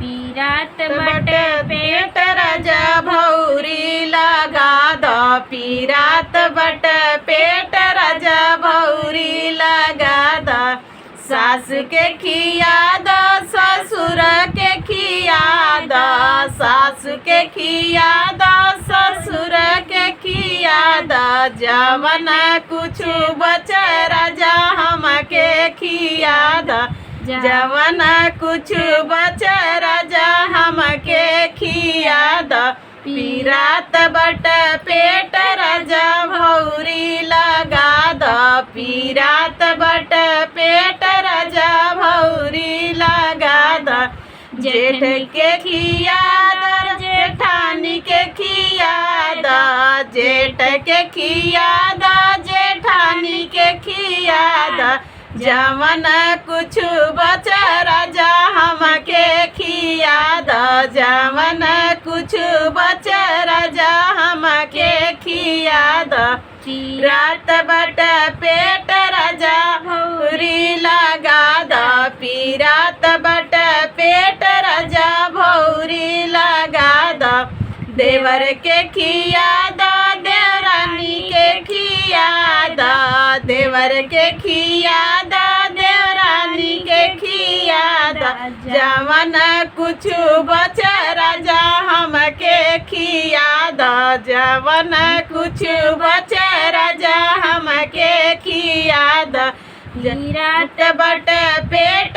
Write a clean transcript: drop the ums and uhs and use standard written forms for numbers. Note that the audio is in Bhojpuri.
पीरात बट पेट राजा भौरी लगा द पीरात बट पेट राजा भौरी लगा द सास के खिया द ससुर के खिया द सास के खिया द ससुर के खिया द जवन कुछ बच राजा हमके खिया द जवन कुछ बच राजा हमके खिया द पीरात बट पेट राजा भौरी लगा द पीरात बट पेट राजा भौरी लगा द जेठ के खिया द जेठानी के खिया द जेठ के खिया द जेठानी के खिया द जवन कुछ बच राजा हमके खिया द जवन कुछ बच राजा हमके खिया द पीरात बट पेट राजा भौरी लगा द पीरात बट पेट राजा भौरी लगा द देवर के खिया द देवरानी के खिया द देवर के खिया द देवरानी के खिया द जवन कुछ बच राजा हमके खिया द जवन कुछ बच राजा हमके खिया द पीरात बट पेट